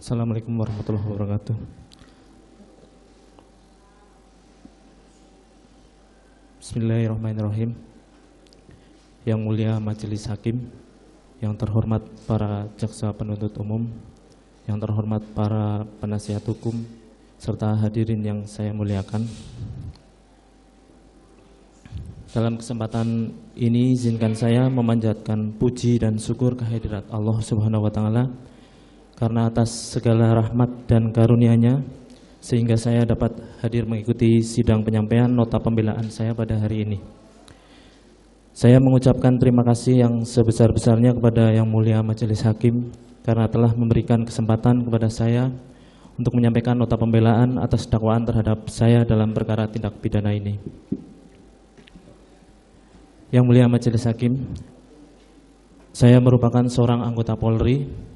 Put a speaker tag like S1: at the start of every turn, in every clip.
S1: Assalamualaikum warahmatullahi wabarakatuh. Bismillahirrahmanirrahim. Yang mulia Majelis Hakim, yang terhormat para jaksa penuntut umum, yang terhormat para penasihat hukum, serta hadirin yang saya muliakan. Dalam kesempatan ini izinkan saya memanjatkan puji dan syukur kehadirat Allah Subhanahu wa taala karena atas segala rahmat dan karunia-Nya sehingga saya dapat hadir mengikuti sidang penyampaian nota pembelaan saya pada hari ini. Saya mengucapkan terima kasih yang sebesar-besarnya kepada Yang Mulia Majelis Hakim karena telah memberikan kesempatan kepada saya untuk menyampaikan nota pembelaan atas dakwaan terhadap saya dalam perkara tindak pidana ini. Yang Mulia Majelis Hakim, saya merupakan seorang anggota Polri.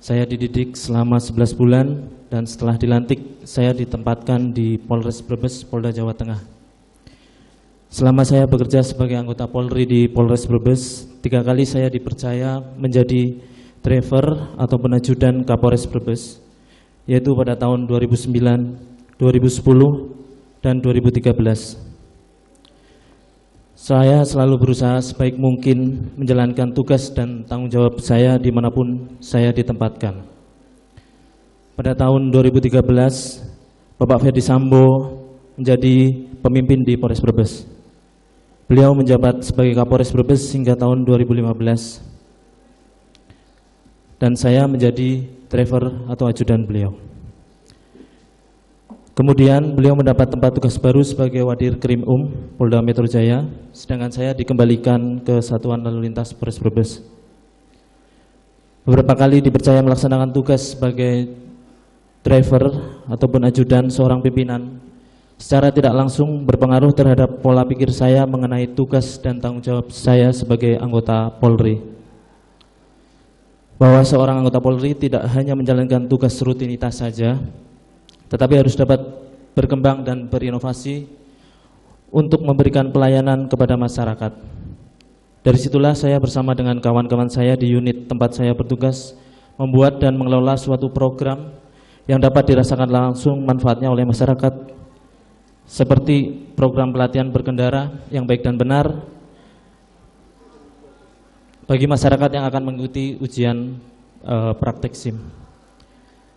S1: Saya dididik selama 11 bulan dan setelah dilantik saya ditempatkan di Polres Brebes, Polda Jawa Tengah. Selama saya bekerja sebagai anggota Polri di Polres Brebes, 3 kali saya dipercaya menjadi driver atau penajudan Kapolres Brebes, yaitu pada tahun 2009, 2010, dan 2013. Saya selalu berusaha sebaik mungkin menjalankan tugas dan tanggung jawab saya dimanapun saya ditempatkan. Pada tahun 2013, Bapak Ferdi Sambo menjadi pemimpin di Polres Brebes. Beliau menjabat sebagai Kapolres Brebes hingga tahun 2015. Dan saya menjadi driver atau ajudan beliau. Kemudian beliau mendapat tempat tugas baru sebagai Wadir Krim Polda Metro Jaya, sedangkan saya dikembalikan ke Satuan Lalu Lintas Polres Brebes. Beberapa kali dipercaya melaksanakan tugas sebagai driver ataupun ajudan seorang pimpinan, secara tidak langsung berpengaruh terhadap pola pikir saya mengenai tugas dan tanggung jawab saya sebagai anggota Polri. Bahwa seorang anggota Polri tidak hanya menjalankan tugas rutinitas saja, tetapi harus dapat berkembang dan berinovasi untuk memberikan pelayanan kepada masyarakat. Dari situlah saya bersama dengan kawan-kawan saya di unit tempat saya bertugas membuat dan mengelola suatu program yang dapat dirasakan langsung manfaatnya oleh masyarakat, seperti program pelatihan berkendara yang baik dan benar bagi masyarakat yang akan mengikuti ujian praktek SIM.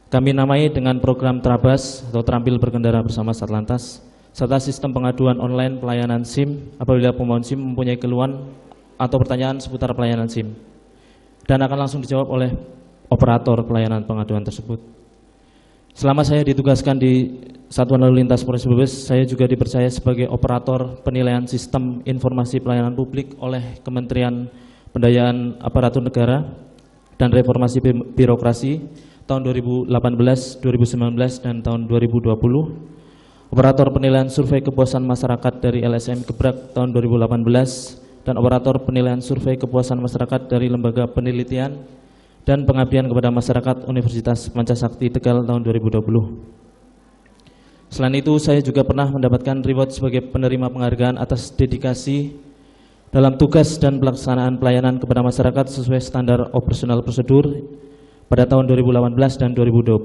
S1: Kami namai dengan program Trabas atau Terampil Berkendara Bersama Satlantas, serta sistem pengaduan online pelayanan SIM apabila pemohon SIM mempunyai keluhan atau pertanyaan seputar pelayanan SIM, dan akan langsung dijawab oleh operator pelayanan pengaduan tersebut. Selama saya ditugaskan di Satuan Lalu Lintas Polres Brebes, saya juga dipercaya sebagai operator penilaian sistem informasi pelayanan publik oleh Kementerian Pendayaan Aparatur Negara dan Reformasi Birokrasi tahun 2018, 2019, dan tahun 2020, operator penilaian survei kepuasan masyarakat dari LSM Gebrak tahun 2018, dan operator penilaian survei kepuasan masyarakat dari Lembaga Penelitian dan Pengabdian kepada Masyarakat Universitas Pancasakti Tegal tahun 2020. Selain itu, saya juga pernah mendapatkan reward sebagai penerima penghargaan atas dedikasi dalam tugas dan pelaksanaan pelayanan kepada masyarakat sesuai standar operasional prosedur pada tahun 2018 dan 2020.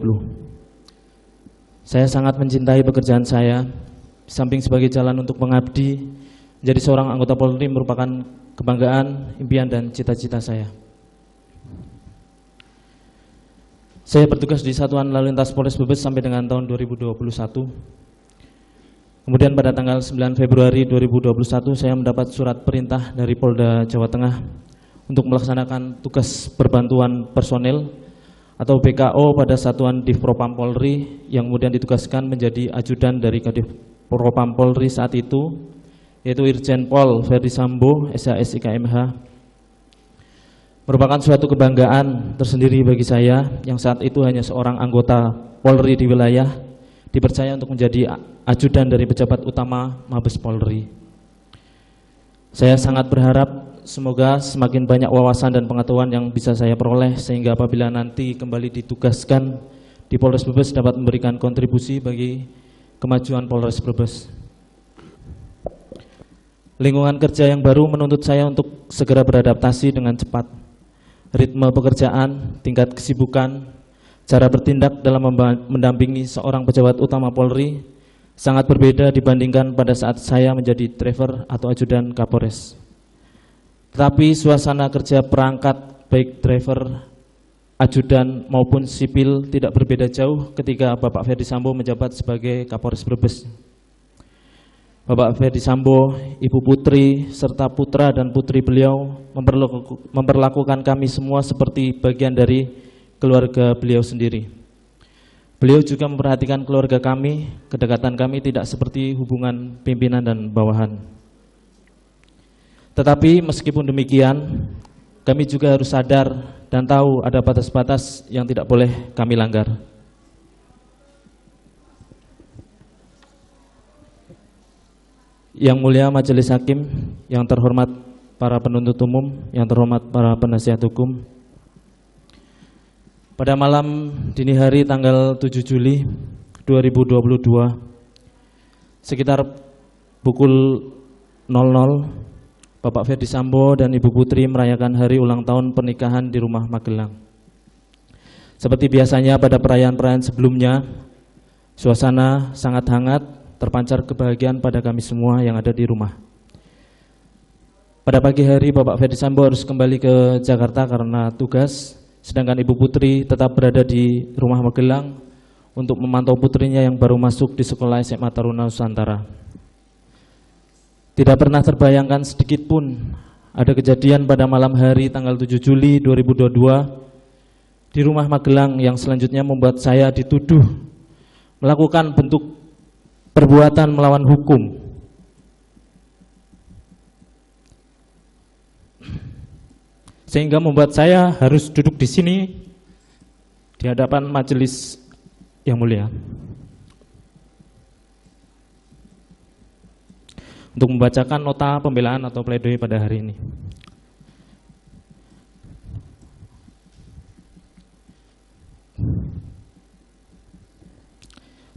S1: Saya sangat mencintai pekerjaan saya, di samping sebagai jalan untuk mengabdi, menjadi seorang anggota Polri merupakan kebanggaan, impian, dan cita-cita saya. Saya bertugas di Satuan Lalu Lintas Polres Brebes sampai dengan tahun 2021. Kemudian pada tanggal 9 Februari 2021 saya mendapat surat perintah dari Polda Jawa Tengah untuk melaksanakan tugas perbantuan personel atau BKO pada Satuan Divpropam Polri yang kemudian ditugaskan menjadi ajudan dari Kadif Propam Polri saat itu, yaitu Irjen Pol Ferdi Sambo, SHS IKMH. Merupakan suatu kebanggaan tersendiri bagi saya yang saat itu hanya seorang anggota Polri di wilayah, dipercaya untuk menjadi ajudan dari pejabat utama Mabes Polri. Saya sangat berharap semoga semakin banyak wawasan dan pengetahuan yang bisa saya peroleh sehingga apabila nanti kembali ditugaskan di Polres Brebes dapat memberikan kontribusi bagi kemajuan Polres Brebes. Lingkungan kerja yang baru menuntut saya untuk segera beradaptasi dengan cepat. Ritme pekerjaan, tingkat kesibukan, Cara bertindak dalam mendampingi seorang pejabat utama Polri sangat berbeda dibandingkan pada saat saya menjadi driver atau ajudan Kapolres. Tetapi suasana kerja perangkat baik driver, ajudan maupun sipil tidak berbeda jauh ketika Bapak Ferdy Sambo menjabat sebagai Kapolres Brebes. Bapak Ferdy Sambo, Ibu Putri, serta putra dan putri beliau memperlakukan kami semua seperti bagian dari keluarga beliau sendiri. Beliau juga memperhatikan keluarga kami, kedekatan kami tidak seperti hubungan pimpinan dan bawahan. Tetapi meskipun demikian, kami juga harus sadar dan tahu ada batas-batas yang tidak boleh kami langgar. Yang mulia Majelis Hakim, yang terhormat para penuntut umum, yang terhormat para penasihat hukum. Pada malam dini hari tanggal 7 Juli 2022, sekitar pukul 00, Bapak Ferdy Sambo dan Ibu Putri merayakan hari ulang tahun pernikahan di rumah Magelang. Seperti biasanya pada perayaan-perayaan sebelumnya, suasana sangat hangat, terpancar kebahagiaan pada kami semua yang ada di rumah. Pada pagi hari Bapak Ferdy Sambo harus kembali ke Jakarta karena tugas, sedangkan Ibu Putri tetap berada di rumah Magelang untuk memantau putrinya yang baru masuk di sekolah SMA Taruna Nusantara. Tidak pernah terbayangkan sedikit pun ada kejadian pada malam hari tanggal 7 Juli 2022 di rumah Magelang yang selanjutnya membuat saya dituduh melakukan bentuk perbuatan melawan hukum. Sehingga membuat saya harus duduk di sini di hadapan majelis yang mulia untuk membacakan nota pembelaan atau pledoi pada hari ini.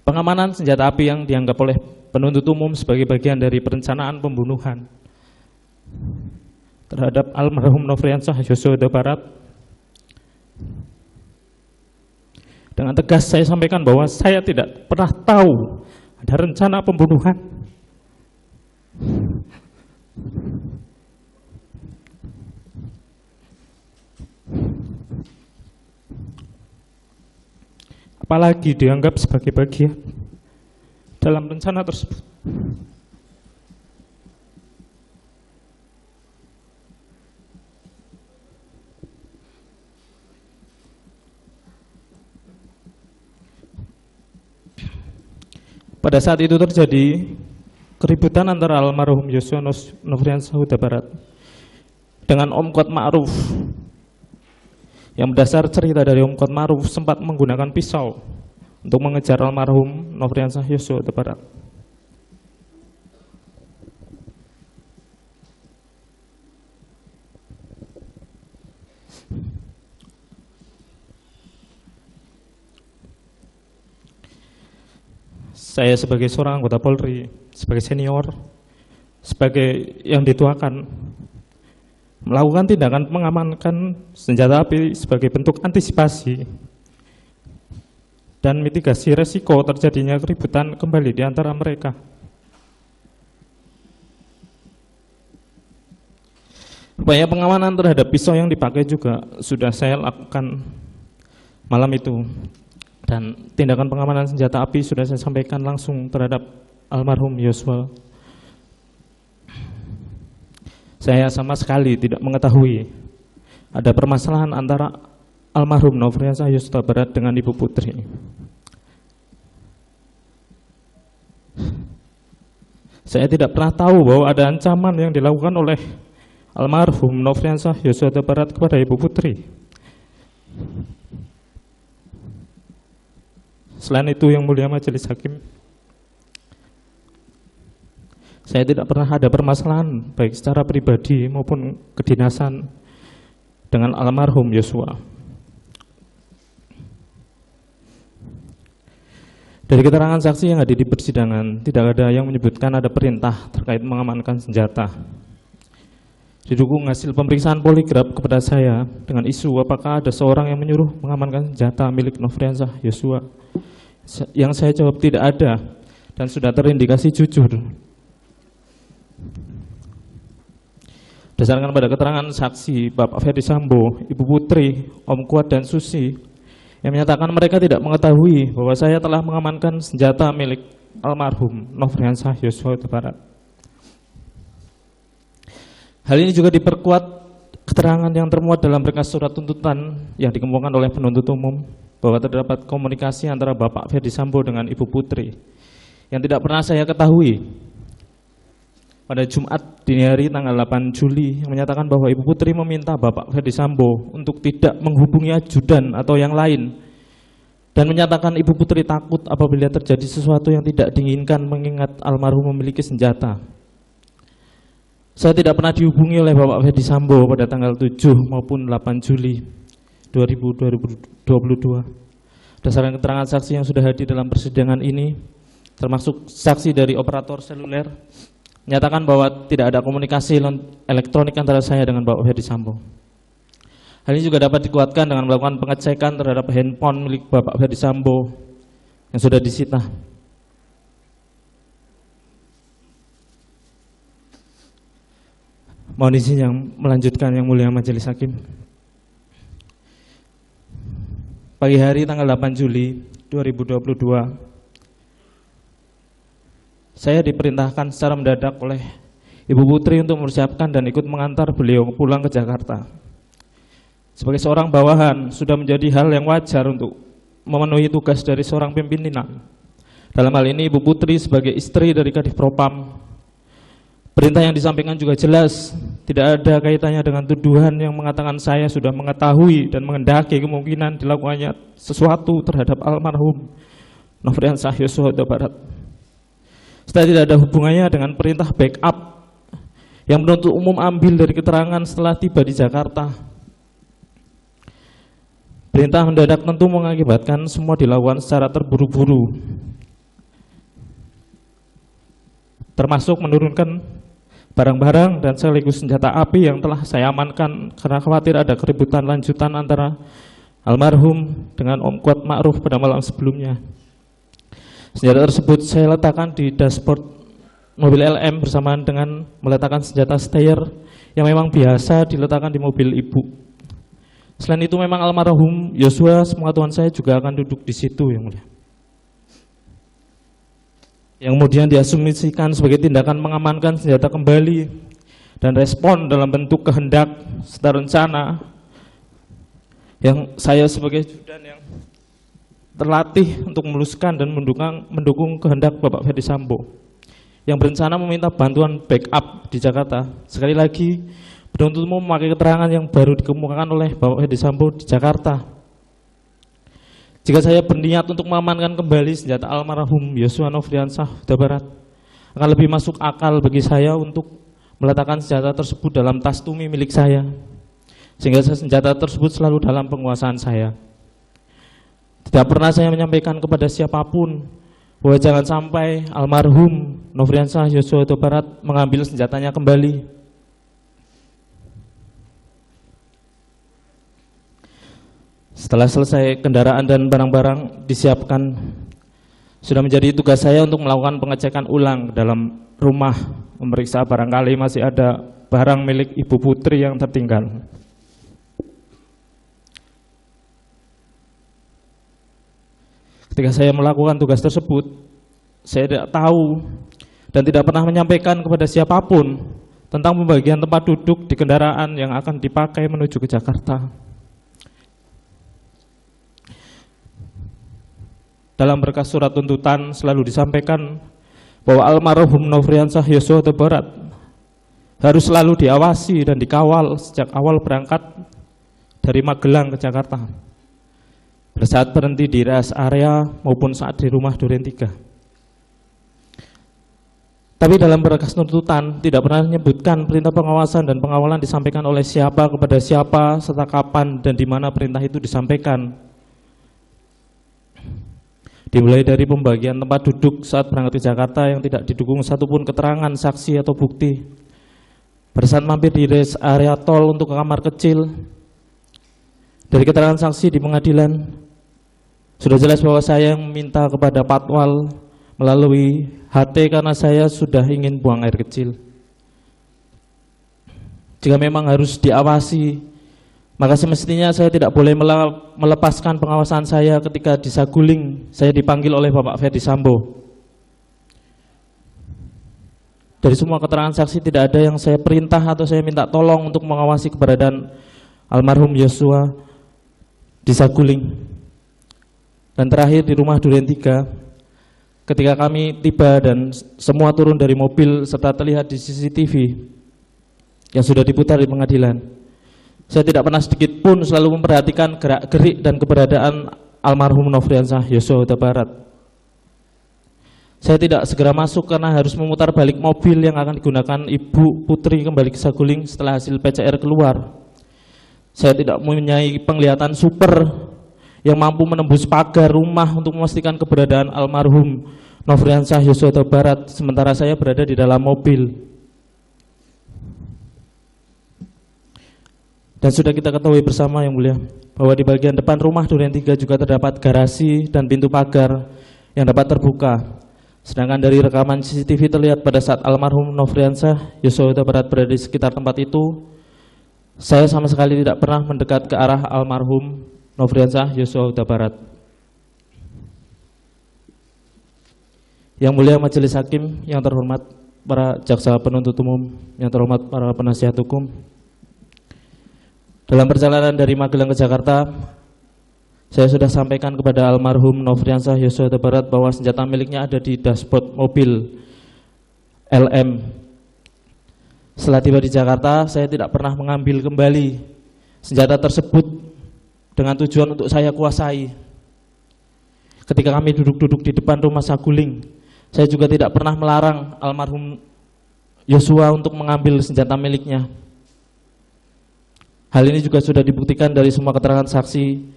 S1: Pengamanan senjata api yang dianggap oleh penuntut umum sebagai bagian dari perencanaan pembunuhan terhadap almarhum Nofriansah Yosua Huta Barat. Dengan tegas saya sampaikan bahwa saya tidak pernah tahu ada rencana pembunuhan. Apalagi dianggap sebagai bagian dalam rencana tersebut. Pada saat itu terjadi keributan antara almarhum Yosua Nofriansah Huta Barat dengan Om Kuat Ma'ruf. Yang berdasar cerita dari Om Kuat Ma'ruf sempat menggunakan pisau untuk mengejar almarhum Nofriansah Yosua Huta Barat. Saya sebagai seorang anggota Polri, sebagai senior, sebagai yang dituakan, melakukan tindakan mengamankan senjata api sebagai bentuk antisipasi dan mitigasi resiko terjadinya keributan kembali di antara mereka. Upaya pengamanan terhadap pisau yang dipakai juga sudah saya lakukan malam itu. Dan tindakan pengamanan senjata api sudah saya sampaikan langsung terhadap almarhum Yosua. Saya sama sekali tidak mengetahui ada permasalahan antara almarhum Nofriansah Yosua Huta Barat dengan Ibu Putri. Saya tidak pernah tahu bahwa ada ancaman yang dilakukan oleh almarhum Nofriansah Yosua Huta Barat kepada Ibu Putri. Selain itu, yang mulia Majelis Hakim, saya tidak pernah ada permasalahan baik secara pribadi maupun kedinasan dengan almarhum Yosua. Dari keterangan saksi yang hadir di persidangan, tidak ada yang menyebutkan ada perintah terkait mengamankan senjata. didukung hasil pemeriksaan poligraf kepada saya dengan isu apakah ada seorang yang menyuruh mengamankan senjata milik Nofriansah Yosua. Yang saya jawab tidak ada dan sudah terindikasi jujur. Berdasarkan pada keterangan saksi Bapak Ferdi Sambo, Ibu Putri, Om Kuat dan Susi yang menyatakan mereka tidak mengetahui bahwa saya telah mengamankan senjata milik almarhum Nofriansah Yosua Huta Barat. Hal ini juga diperkuat keterangan yang termuat dalam berkas surat tuntutan yang dikemukakan oleh penuntut umum bahwa terdapat komunikasi antara Bapak Ferdi Sambo dengan Ibu Putri yang tidak pernah saya ketahui pada Jumat dini hari tanggal 8 Juli yang menyatakan bahwa Ibu Putri meminta Bapak Ferdi Sambo untuk tidak menghubungi ajudan atau yang lain dan menyatakan Ibu Putri takut apabila terjadi sesuatu yang tidak diinginkan mengingat almarhum memiliki senjata. Saya tidak pernah dihubungi oleh Bapak Ferdi Sambo pada tanggal 7 maupun 8 Juli 2022. Berdasarkan keterangan saksi yang sudah hadir dalam persidangan ini, termasuk saksi dari operator seluler, menyatakan bahwa tidak ada komunikasi elektronik antara saya dengan Bapak Ferdi Sambo. Hal ini juga dapat dikuatkan dengan melakukan pengecekan terhadap handphone milik Bapak Ferdi Sambo yang sudah disita. Mohon izin yang melanjutkan yang mulia majelis hakim. Pagi hari tanggal 8 Juli 2022, saya diperintahkan secara mendadak oleh Ibu Putri untuk mempersiapkan dan ikut mengantar beliau pulang ke Jakarta. Sebagai seorang bawahan, sudah menjadi hal yang wajar untuk memenuhi tugas dari seorang pimpinan. Dalam hal ini Ibu Putri sebagai istri dari Kadif Propam, perintah yang disampaikan juga jelas, tidak ada kaitannya dengan tuduhan yang mengatakan saya sudah mengetahui dan menghendaki kemungkinan dilakukannya sesuatu terhadap almarhum Nofriansah Yosua Huta Barat. Setelah tidak ada hubungannya dengan perintah backup yang penuntut umum ambil dari keterangan setelah tiba di Jakarta. Perintah mendadak tentu mengakibatkan semua dilakukan secara terburu-buru, termasuk menurunkan barang-barang dan sekaligus senjata api yang telah saya amankan karena khawatir ada keributan lanjutan antara almarhum dengan Om Kuat Ma'ruf pada malam sebelumnya. Senjata tersebut saya letakkan di dashboard mobil LM bersamaan dengan meletakkan senjata steyr yang memang biasa diletakkan di mobil ibu. Selain itu memang almarhum Yosua sepengetahuan saya juga akan duduk di situ yang mulia, yang kemudian diasumsikan sebagai tindakan mengamankan senjata kembali dan respon dalam bentuk kehendak serta rencana yang saya sebagai judan yang terlatih untuk meluluskan dan mendukung kehendak Bapak Ferdi Sambo yang berencana meminta bantuan backup di Jakarta. Sekali lagi, penuntut umum memakai keterangan yang baru dikemukakan oleh Bapak Ferdi Sambo di Jakarta. Jika saya berniat untuk mengamankan kembali senjata almarhum Yosua Nofriansah Huta Barat, akan lebih masuk akal bagi saya untuk meletakkan senjata tersebut dalam tas tumi milik saya, sehingga senjata tersebut selalu dalam penguasaan saya. Tidak pernah saya menyampaikan kepada siapapun bahwa jangan sampai almarhum Nofriansah Yosua Huta Barat mengambil senjatanya kembali. Setelah selesai kendaraan dan barang-barang disiapkan, sudah menjadi tugas saya untuk melakukan pengecekan ulang dalam rumah, memeriksa barangkali masih ada barang milik Ibu Putri yang tertinggal. Ketika saya melakukan tugas tersebut, saya tidak tahu dan tidak pernah menyampaikan kepada siapapun tentang pembagian tempat duduk di kendaraan yang akan dipakai menuju ke Jakarta. Dalam berkas surat tuntutan selalu disampaikan bahwa almarhum Nofriansah Yosua Huta Barat harus selalu diawasi dan dikawal sejak awal berangkat dari Magelang ke Jakarta, pada saat berhenti di rest area maupun saat di rumah Duren 3. Tapi dalam berkas tuntutan tidak pernah menyebutkan perintah pengawasan dan pengawalan disampaikan oleh siapa kepada siapa, serta kapan dan di mana perintah itu disampaikan. Dimulai dari pembagian tempat duduk saat berangkat ke Jakarta yang tidak didukung satupun keterangan saksi atau bukti. Pada saat mampir di rest area tol untuk ke kamar kecil, dari keterangan saksi di pengadilan, sudah jelas bahwa saya yang meminta kepada Patwal melalui HT karena saya sudah ingin buang air kecil. Jika memang harus diawasi, maka semestinya saya tidak boleh melepaskan pengawasan saya ketika di Saguling saya dipanggil oleh Bapak Ferdi Sambo. Dari semua keterangan saksi tidak ada yang saya perintah atau saya minta tolong untuk mengawasi keberadaan almarhum Yosua di Saguling. Dan terakhir di rumah Duren 3, ketika kami tiba dan semua turun dari mobil serta terlihat di CCTV yang sudah diputar di pengadilan, saya tidak pernah sedikit pun selalu memperhatikan gerak-gerik dan keberadaan almarhum Nofriansah Yosua Huta Barat. Saya tidak segera masuk karena harus memutar balik mobil yang akan digunakan Ibu Putri kembali ke Saguling setelah hasil PCR keluar. Saya tidak mempunyai penglihatan super yang mampu menembus pagar rumah untuk memastikan keberadaan almarhum Nofriansah Yosua Huta Barat, sementara saya berada di dalam mobil. Dan sudah kita ketahui bersama yang mulia, bahwa di bagian depan rumah Duren 3 juga terdapat garasi dan pintu pagar yang dapat terbuka. Sedangkan dari rekaman CCTV terlihat pada saat almarhum Nofriansah Yosua Huta Barat berada di sekitar tempat itu, saya sama sekali tidak pernah mendekat ke arah almarhum Nofriansah Yosua Huta Barat. Yang mulia Majelis Hakim, yang terhormat para jaksa penuntut umum, yang terhormat para penasihat hukum, dalam perjalanan dari Magelang ke Jakarta, saya sudah sampaikan kepada almarhum Nofriansah Yosua Huta Barat bahwa senjata miliknya ada di dashboard mobil LM. Setelah tiba di Jakarta, saya tidak pernah mengambil kembali senjata tersebut dengan tujuan untuk saya kuasai. Ketika kami duduk-duduk di depan rumah Saguling, saya juga tidak pernah melarang almarhum Yosua untuk mengambil senjata miliknya. Hal ini juga sudah dibuktikan dari semua keterangan saksi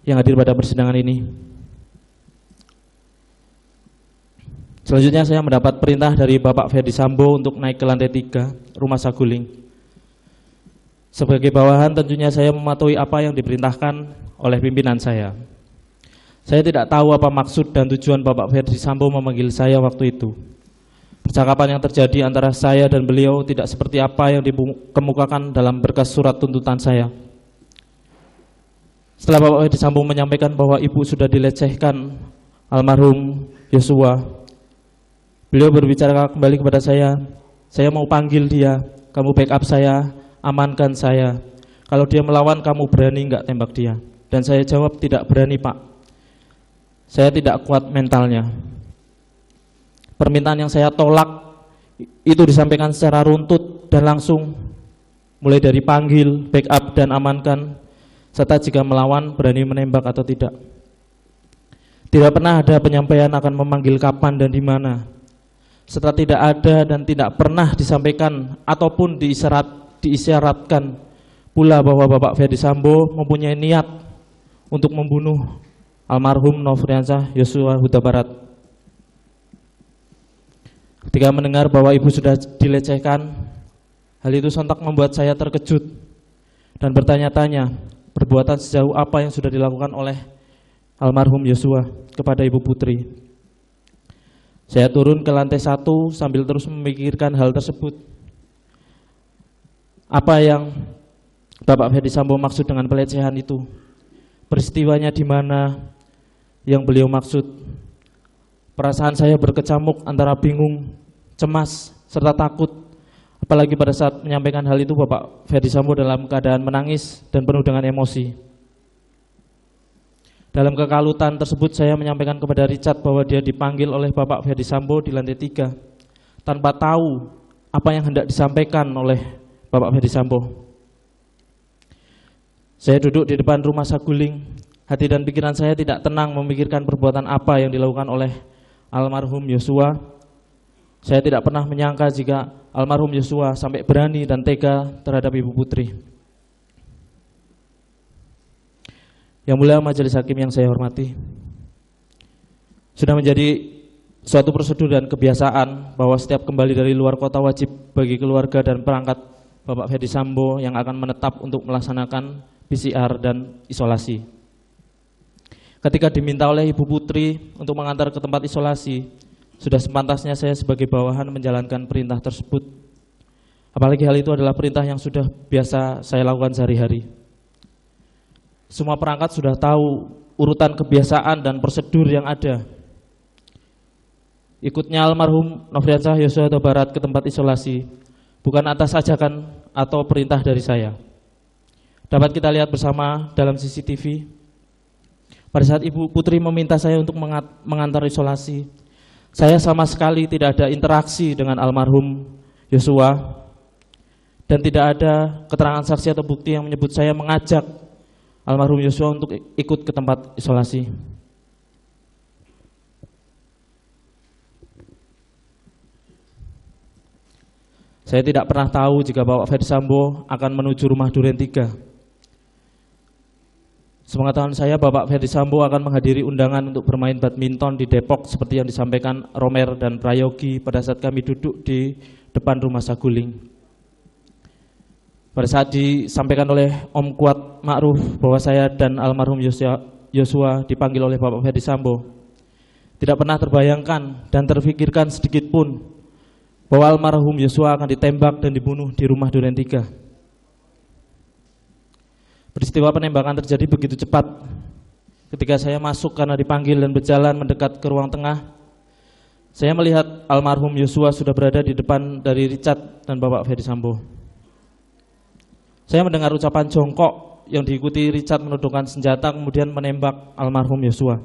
S1: yang hadir pada persidangan ini. Selanjutnya saya mendapat perintah dari Bapak Ferdi Sambo untuk naik ke lantai 3 rumah Saguling. Sebagai bawahan tentunya saya mematuhi apa yang diperintahkan oleh pimpinan saya. Saya tidak tahu apa maksud dan tujuan Bapak Ferdi Sambo memanggil saya waktu itu. Percakapan yang terjadi antara saya dan beliau tidak seperti apa yang dikemukakan dalam berkas surat tuntutan saya. Setelah Bapak Ferdi Sambo menyampaikan bahwa ibu sudah dilecehkan almarhum Yosua, beliau berbicara kembali kepada saya mau panggil dia, kamu backup saya, amankan saya. Kalau dia melawan, kamu berani enggak tembak dia? Dan saya jawab, tidak berani Pak, saya tidak kuat mentalnya. Permintaan yang saya tolak itu disampaikan secara runtut dan langsung, mulai dari panggil, backup dan amankan, serta jika melawan berani menembak atau tidak. Tidak pernah ada penyampaian akan memanggil kapan dan di mana. Serta tidak ada dan tidak pernah disampaikan ataupun diisyaratkan pula bahwa Bapak Ferdi Sambo mempunyai niat untuk membunuh almarhum Nofriansah Yosua Huta Barat. Ketika mendengar bahwa ibu sudah dilecehkan, hal itu sontak membuat saya terkejut dan bertanya-tanya, perbuatan sejauh apa yang sudah dilakukan oleh almarhum Yosua kepada Ibu Putri. Saya turun ke lantai 1 sambil terus memikirkan hal tersebut. Apa yang Bapak Ferdi Sambo maksud dengan pelecehan itu? Peristiwanya di mana yang beliau maksud? Perasaan saya berkecamuk antara bingung, cemas, serta takut. Apalagi pada saat menyampaikan hal itu Bapak Ferdi Sambo dalam keadaan menangis dan penuh dengan emosi. Dalam kekalutan tersebut saya menyampaikan kepada Richard bahwa dia dipanggil oleh Bapak Ferdi Sambo di lantai 3 tanpa tahu apa yang hendak disampaikan oleh Bapak Ferdi Sambo. Saya duduk di depan rumah Saguling, hati dan pikiran saya tidak tenang memikirkan perbuatan apa yang dilakukan oleh almarhum Yosua. Saya tidak pernah menyangka jika almarhum Yosua sampai berani dan tega terhadap Ibu Putri. Yang mulia Majelis Hakim yang saya hormati, sudah menjadi suatu prosedur dan kebiasaan bahwa setiap kembali dari luar kota wajib bagi keluarga dan perangkat Bapak Ferdi Sambo yang akan menetap untuk melaksanakan PCR dan isolasi. Ketika diminta oleh Ibu Putri untuk mengantar ke tempat isolasi, sudah sepantasnya saya sebagai bawahan menjalankan perintah tersebut. Apalagi hal itu adalah perintah yang sudah biasa saya lakukan sehari-hari. Semua perangkat sudah tahu urutan kebiasaan dan prosedur yang ada. Ikutnya almarhum Nofriansah Yosua Huta Barat ke tempat isolasi bukan atas ajakan atau perintah dari saya. Dapat kita lihat bersama dalam CCTV. Pada saat Ibu Putri meminta saya untuk mengantar isolasi, saya sama sekali tidak ada interaksi dengan almarhum Yosua dan tidak ada keterangan saksi atau bukti yang menyebut saya mengajak almarhum Yosua untuk ikut ke tempat isolasi. Saya tidak pernah tahu jika Bapak Ferdi Sambo akan menuju rumah Duren 3. Sepengetahuan saya, Bapak Ferdi Sambo akan menghadiri undangan untuk bermain badminton di Depok seperti yang disampaikan Romer dan Prayogi pada saat kami duduk di depan rumah Saguling. Pada saat disampaikan oleh Om Kuat Ma'ruf bahwa saya dan almarhum Yosua dipanggil oleh Bapak Ferdi Sambo, tidak pernah terbayangkan dan terfikirkan sedikit pun bahwa almarhum Yosua akan ditembak dan dibunuh di rumah Duren 3. Peristiwa penembakan terjadi begitu cepat. Ketika saya masuk karena dipanggil dan berjalan mendekat ke ruang tengah, saya melihat almarhum Yosua sudah berada di depan dari Richard dan Bapak Ferdi Sambo. Saya mendengar ucapan jongkok yang diikuti Richard menodongkan senjata kemudian menembak almarhum Yosua.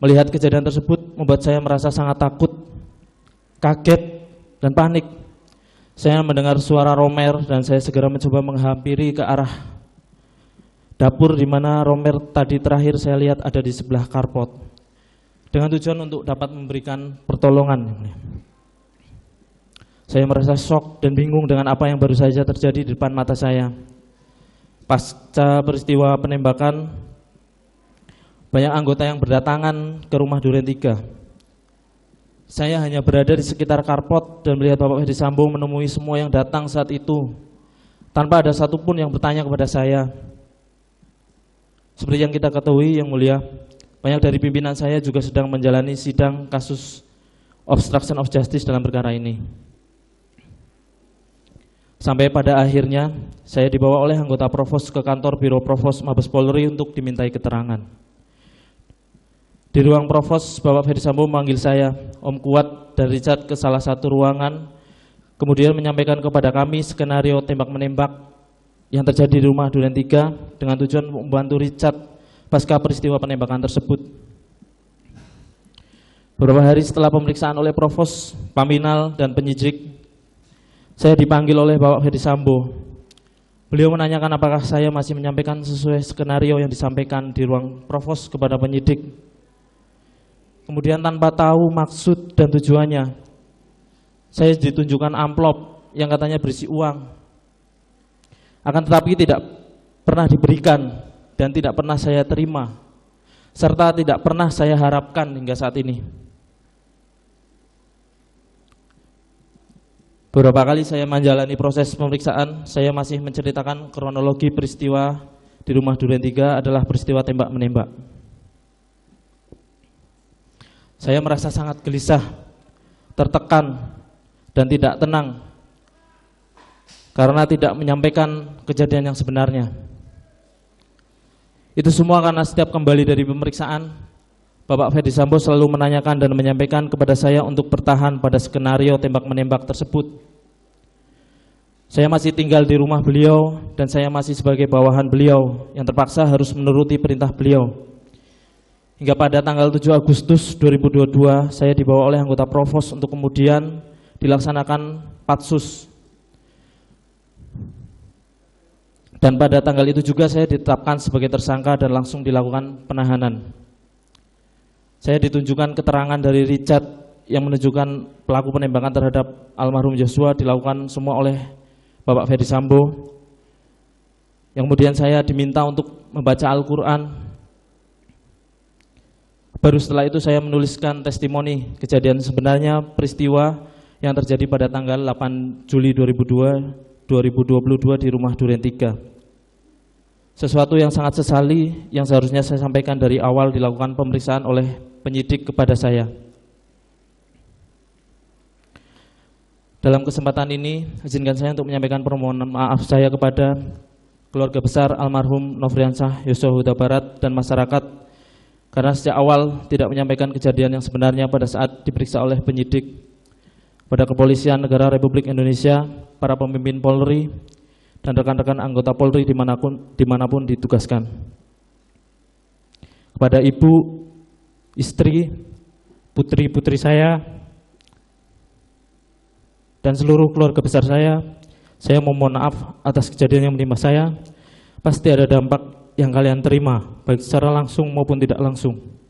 S1: Melihat kejadian tersebut membuat saya merasa sangat takut, kaget, dan panik. Saya mendengar suara Romer dan saya segera mencoba menghampiri ke arah dapur di mana Romer tadi terakhir saya lihat ada di sebelah karpot dengan tujuan untuk dapat memberikan pertolongan. Saya merasa shock dan bingung dengan apa yang baru saja terjadi di depan mata saya. Pasca peristiwa penembakan, banyak anggota yang berdatangan ke rumah Duren 3. Saya hanya berada di sekitar karpot dan melihat Bapak Ferdi Sambo menemui semua yang datang saat itu, tanpa ada satupun yang bertanya kepada saya. Seperti yang kita ketahui, Yang Mulia, banyak dari pimpinan saya juga sedang menjalani sidang kasus obstruction of justice dalam perkara ini. Sampai pada akhirnya, saya dibawa oleh anggota Provos ke kantor Biro Provos Mabes Polri untuk dimintai keterangan. Di ruang Provos, Bapak Ferdi Sambo memanggil saya, Om Kuat, dan Richard ke salah satu ruangan, kemudian menyampaikan kepada kami skenario tembak-menembak yang terjadi di rumah Duren 3 dengan tujuan membantu Richard pasca peristiwa penembakan tersebut. Beberapa hari setelah pemeriksaan oleh Provos, Paminal, dan penyidik, saya dipanggil oleh Bapak Ferdi Sambo. Beliau menanyakan apakah saya masih menyampaikan sesuai skenario yang disampaikan di ruang Provos kepada penyidik. Kemudian tanpa tahu maksud dan tujuannya, saya ditunjukkan amplop yang katanya berisi uang. Akan tetapi tidak pernah diberikan dan tidak pernah saya terima, serta tidak pernah saya harapkan hingga saat ini. Beberapa kali saya menjalani proses pemeriksaan, saya masih menceritakan kronologi peristiwa di rumah Duren 3 adalah peristiwa tembak-menembak. Saya merasa sangat gelisah, tertekan, dan tidak tenang karena tidak menyampaikan kejadian yang sebenarnya. Itu semua karena setiap kembali dari pemeriksaan, Bapak Ferdi Sambo selalu menanyakan dan menyampaikan kepada saya untuk bertahan pada skenario tembak-menembak tersebut. Saya masih tinggal di rumah beliau dan saya masih sebagai bawahan beliau yang terpaksa harus menuruti perintah beliau. Hingga pada tanggal 7 Agustus 2022, saya dibawa oleh anggota Provos untuk kemudian dilaksanakan patsus. Dan pada tanggal itu juga saya ditetapkan sebagai tersangka dan langsung dilakukan penahanan. Saya ditunjukkan keterangan dari Richard yang menunjukkan pelaku penembakan terhadap almarhum Yosua dilakukan semua oleh Bapak Ferdi Sambo. Yang kemudian saya diminta untuk membaca Al-Quran. Baru setelah itu saya menuliskan testimoni kejadian sebenarnya peristiwa yang terjadi pada tanggal 8 Juli 2022 di rumah Duren 3. Sesuatu yang sangat sesali yang seharusnya saya sampaikan dari awal dilakukan pemeriksaan oleh penyidik kepada saya. Dalam kesempatan ini, izinkan saya untuk menyampaikan permohonan maaf saya kepada keluarga besar almarhum Nofriansah Yosua Huta Barat dan masyarakat karena sejak awal tidak menyampaikan kejadian yang sebenarnya pada saat diperiksa oleh penyidik pada Kepolisian Negara Republik Indonesia, para pemimpin Polri, dan rekan-rekan anggota Polri dimanapun ditugaskan. Kepada ibu, istri, putri-putri saya, dan seluruh keluarga besar saya memohon maaf atas kejadian yang menimpa saya. Pasti ada dampak yang kalian terima, baik secara langsung maupun tidak langsung.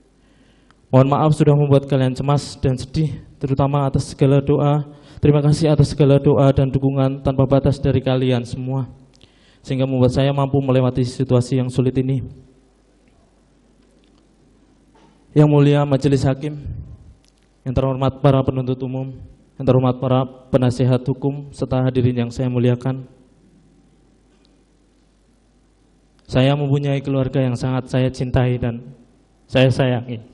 S1: Mohon maaf sudah membuat kalian cemas dan sedih, terutama atas segala doa. Terima kasih atas segala doa dan dukungan tanpa batas dari kalian semua, sehingga membuat saya mampu melewati situasi yang sulit ini. Yang mulia Majelis Hakim, yang terhormat para penuntut umum, yang terhormat para penasihat hukum, serta hadirin yang saya muliakan. Saya mempunyai keluarga yang sangat saya cintai dan saya sayangi.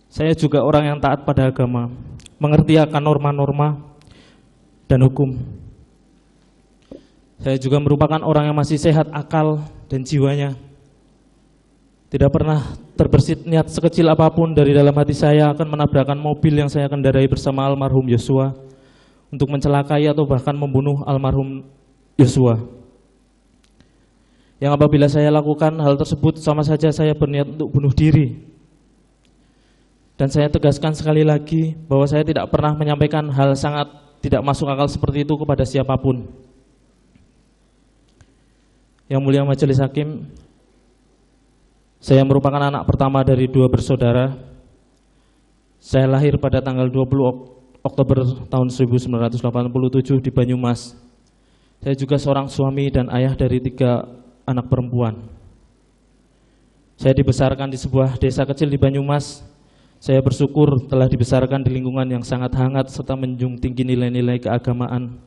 S1: Saya juga orang yang taat pada agama, mengerti akan norma-norma dan hukum. Saya juga merupakan orang yang masih sehat akal dan jiwanya. Tidak pernah terbersit niat sekecil apapun dari dalam hati saya akan menabrakkan mobil yang saya kendarai bersama almarhum Yosua untuk mencelakai atau bahkan membunuh almarhum Yosua. Yang apabila saya lakukan hal tersebut sama saja saya berniat untuk bunuh diri. Dan saya tegaskan sekali lagi bahwa saya tidak pernah menyampaikan hal sangat tidak masuk akal seperti itu kepada siapapun. Yang mulia Majelis Hakim, saya merupakan anak pertama dari 2 bersaudara. Saya lahir pada tanggal 20 Oktober tahun 1987 di Banyumas. Saya juga seorang suami dan ayah dari 3 anak perempuan. Saya dibesarkan di sebuah desa kecil di Banyumas. Saya bersyukur telah dibesarkan di lingkungan yang sangat hangat serta menjunjung tinggi nilai-nilai keagamaan,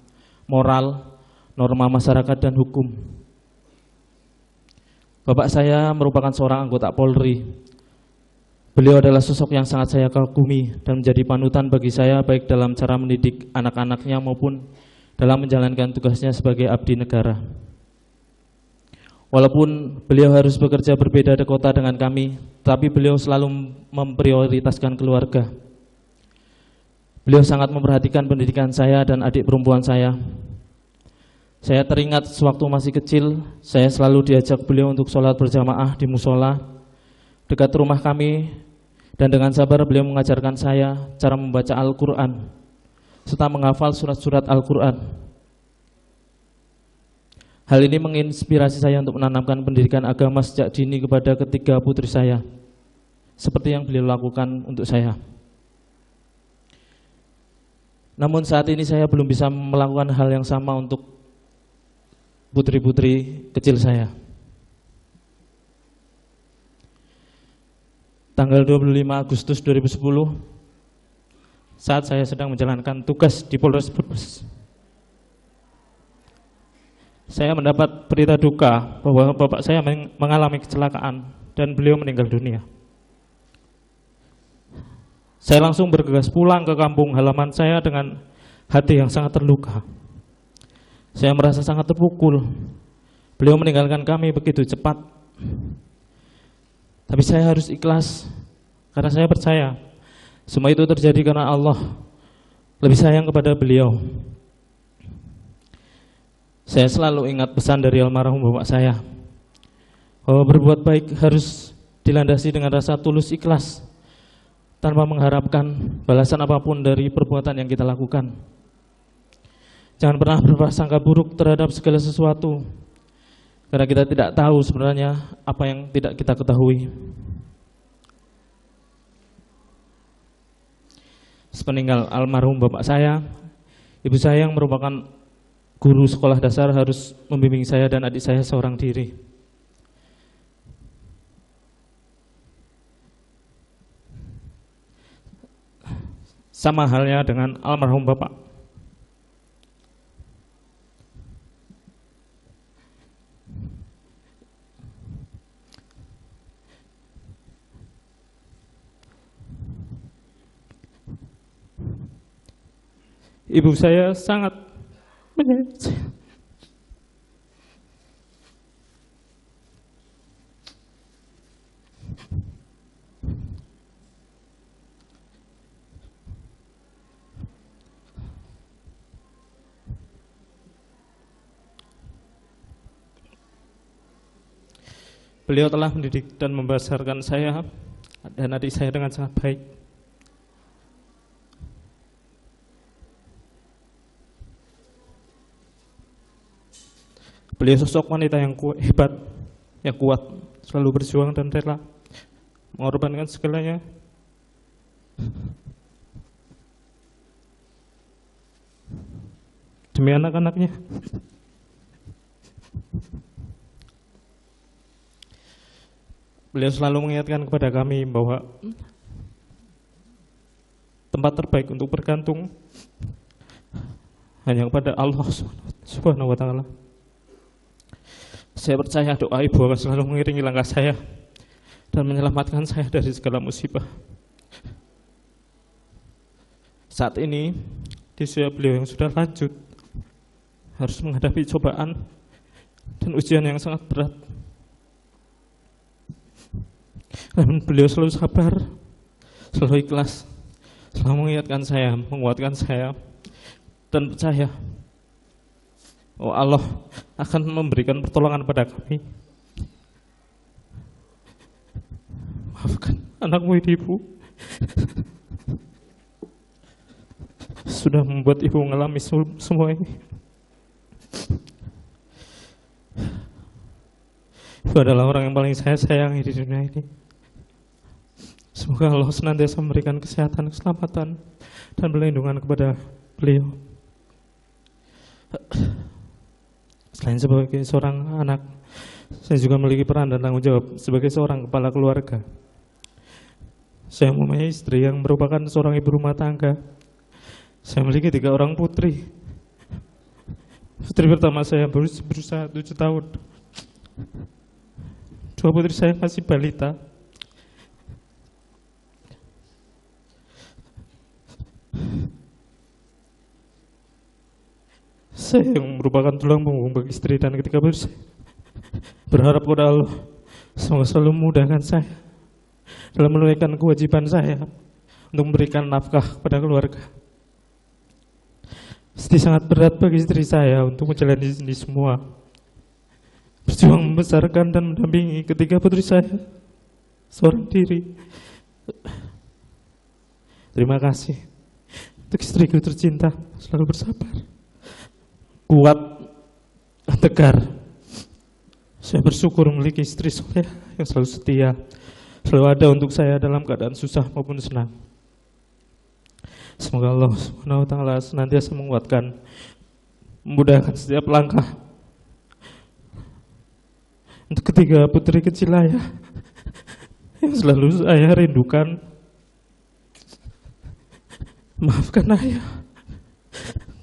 S1: moral, norma masyarakat dan hukum. Bapak saya merupakan seorang anggota Polri. Beliau adalah sosok yang sangat saya kagumi dan menjadi panutan bagi saya baik dalam cara mendidik anak-anaknya maupun dalam menjalankan tugasnya sebagai abdi negara. Walaupun beliau harus bekerja berbeda di kota dengan kami, tapi beliau selalu memprioritaskan keluarga. Beliau sangat memperhatikan pendidikan saya dan adik perempuan saya. Saya teringat sewaktu masih kecil, saya selalu diajak beliau untuk sholat berjamaah di musola dekat rumah kami, dan dengan sabar beliau mengajarkan saya cara membaca Al-Quran serta menghafal surat-surat Al-Quran. Hal ini menginspirasi saya untuk menanamkan pendidikan agama sejak dini kepada ketiga putri saya, seperti yang beliau lakukan untuk saya. Namun saat ini saya belum bisa melakukan hal yang sama untuk putri-putri kecil saya. Tanggal 25 Agustus 2010, saat saya sedang menjalankan tugas di Polres Brebes, saya mendapat berita duka bahwa bapak saya mengalami kecelakaan dan beliau meninggal dunia. Saya langsung bergegas pulang ke kampung halaman saya dengan hati yang sangat terluka. Saya merasa sangat terpukul. Beliau meninggalkan kami begitu cepat. Tapi saya harus ikhlas karena saya percaya semua itu terjadi karena Allah lebih sayang kepada beliau. Saya selalu ingat pesan dari almarhum bapak saya bahwa berbuat baik harus dilandasi dengan rasa tulus ikhlas tanpa mengharapkan balasan apapun dari perbuatan yang kita lakukan. Jangan pernah berprasangka buruk terhadap segala sesuatu karena kita tidak tahu sebenarnya apa yang tidak kita ketahui. Sepeninggal almarhum bapak saya, ibu saya yang merupakan guru sekolah dasar harus membimbing saya dan adik saya seorang diri. Sama halnya dengan almarhum Bapak. Ibu saya sangat menyayang saya. Beliau telah mendidik dan membesarkan saya dan adik saya dengan sangat baik. Beliau sosok wanita yang hebat, yang kuat, selalu berjuang dan rela mengorbankan segalanya demi anak-anaknya. Beliau selalu mengingatkan kepada kami bahwa tempat terbaik untuk bergantung hanya kepada Allah Subhanahu wa Ta'ala. Saya percaya doa ibu akan selalu mengiringi langkah saya dan menyelamatkan saya dari segala musibah. Saat ini di usia beliau yang sudah lanjut harus menghadapi cobaan dan ujian yang sangat berat. Namun beliau selalu sabar, selalu ikhlas, selalu mengingatkan saya, menguatkan saya, dan percaya oh Allah akan memberikan pertolongan pada kami. Maafkan anakmu ini, Ibu. Sudah membuat Ibu mengalami semua ini. Ibu adalah orang yang paling saya sayangi di dunia ini. Semoga Allah senantiasa memberikan kesehatan, keselamatan, dan perlindungan kepada beliau. Selain sebagai seorang anak, saya juga memiliki peran dan tanggung jawab sebagai seorang kepala keluarga. Saya mempunyai istri yang merupakan seorang ibu rumah tangga. Saya memiliki 3 orang putri. Putri pertama saya berusia 7 tahun. 2 putri saya masih balita. Saya yang merupakan tulang punggung bagi istri dan ketika saya berharap kepada Allah semoga selalu memudahkan saya dalam menunaikan kewajiban saya untuk memberikan nafkah kepada keluarga. Pasti sangat berat bagi istri saya untuk menjalani ini semua, berjuang membesarkan dan mendampingi ketiga putri saya seorang diri. Terima kasih untuk istriku tercinta, selalu bersabar, kuat, tegar. Saya bersyukur memiliki istri soleh yang selalu setia, selalu ada untuk saya dalam keadaan susah maupun senang. Semoga Allah Subhanahu wa Ta'ala senantiasa menguatkan, memudahkan setiap langkah untuk ketiga putri kecil ayah yang selalu ayah rindukan. Maafkan ayah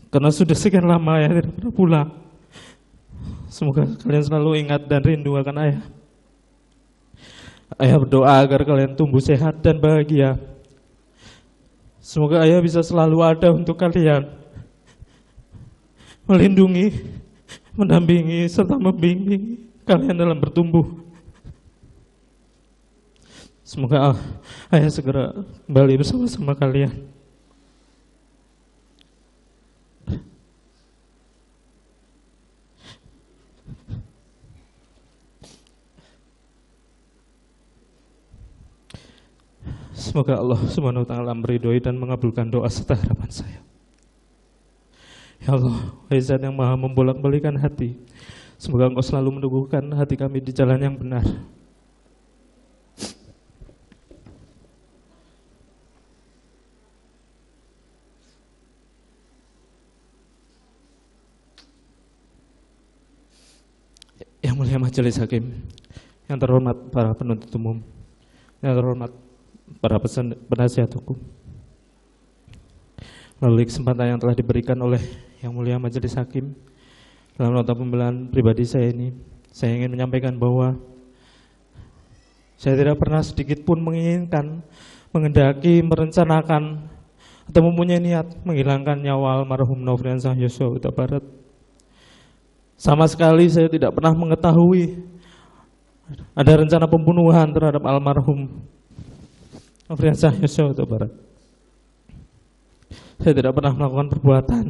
S1: karena sudah sekian lama ayah tidak pernah pulang. Semoga kalian selalu ingat dan rindu akan ayah. Ayah berdoa agar kalian tumbuh sehat dan bahagia. Semoga ayah bisa selalu ada untuk kalian, melindungi, mendampingi, serta membimbing kalian dalam bertumbuh. Semoga ayah segera kembali bersama-sama kalian. Semoga Allah Subhanahu wa Ta'ala meridhoi dan mengabulkan doa serta harapan saya. Ya Allah, wahai Zat yang Maha membolak-balikan hati, semoga Engkau selalu meneguhkan hati kami di jalan yang benar. Yang mulia Majelis Hakim, yang terhormat para penuntut umum, yang terhormat para penasihat hukum, melalui kesempatan yang telah diberikan oleh Yang Mulia Majelis Hakim dalam nota pembelaan pribadi saya ini, saya ingin menyampaikan bahwa saya tidak pernah sedikit pun menginginkan, menghendaki, merencanakan atau mempunyai niat menghilangkan nyawa almarhum Nofriansah Yosua Huta Barat. Sama sekali saya tidak pernah mengetahui ada rencana pembunuhan terhadap almarhum Nofriansah Yosua Huta Barat. Saya tidak pernah melakukan perbuatan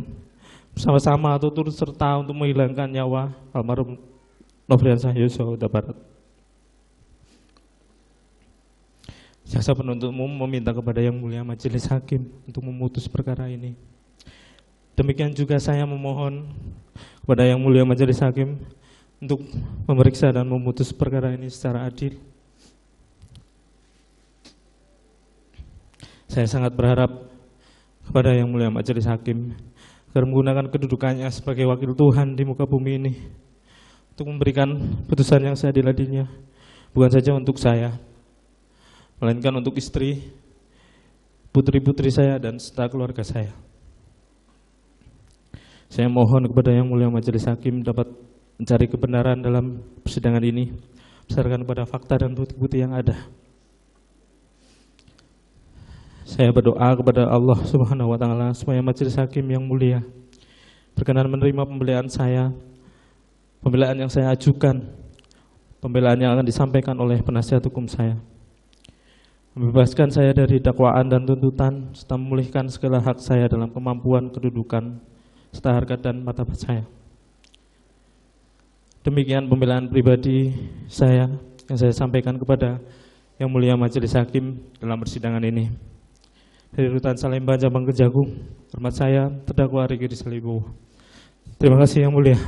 S1: bersama-sama atau turut serta untuk menghilangkan nyawa almarhum Nofriansah Yosua Huta Barat. Jaksa penuntut umum meminta kepada Yang Mulia Majelis Hakim untuk memutus perkara ini. Demikian juga saya memohon kepada Yang Mulia Majelis Hakim untuk memeriksa dan memutus perkara ini secara adil. Saya sangat berharap kepada Yang Mulia Majelis Hakim agar menggunakan kedudukannya sebagai wakil Tuhan di muka bumi ini untuk memberikan putusan yang seadil-adilnya, bukan saja untuk saya, melainkan untuk istri, putri-putri saya, dan serta keluarga saya. Saya mohon kepada Yang Mulia Majelis Hakim dapat mencari kebenaran dalam persidangan ini berdasarkan pada fakta dan bukti-bukti yang ada. Saya berdoa kepada Allah Subhanahu wa Ta'ala supaya Majelis Hakim yang mulia berkenan menerima pembelaan saya, pembelaan yang saya ajukan, pembelaan yang akan disampaikan oleh penasihat hukum saya, membebaskan saya dari dakwaan dan tuntutan serta memulihkan segala hak saya dalam kemampuan, kedudukan, serta harkat dan martabat saya. Demikian pembelaan pribadi saya yang saya sampaikan kepada Yang Mulia Majelis Hakim dalam persidangan ini. Dari Rutan Salemba, Cabang Kejagung, hormat saya terdakwa Riki Rizal Wibowo. Terima kasih Yang Mulia.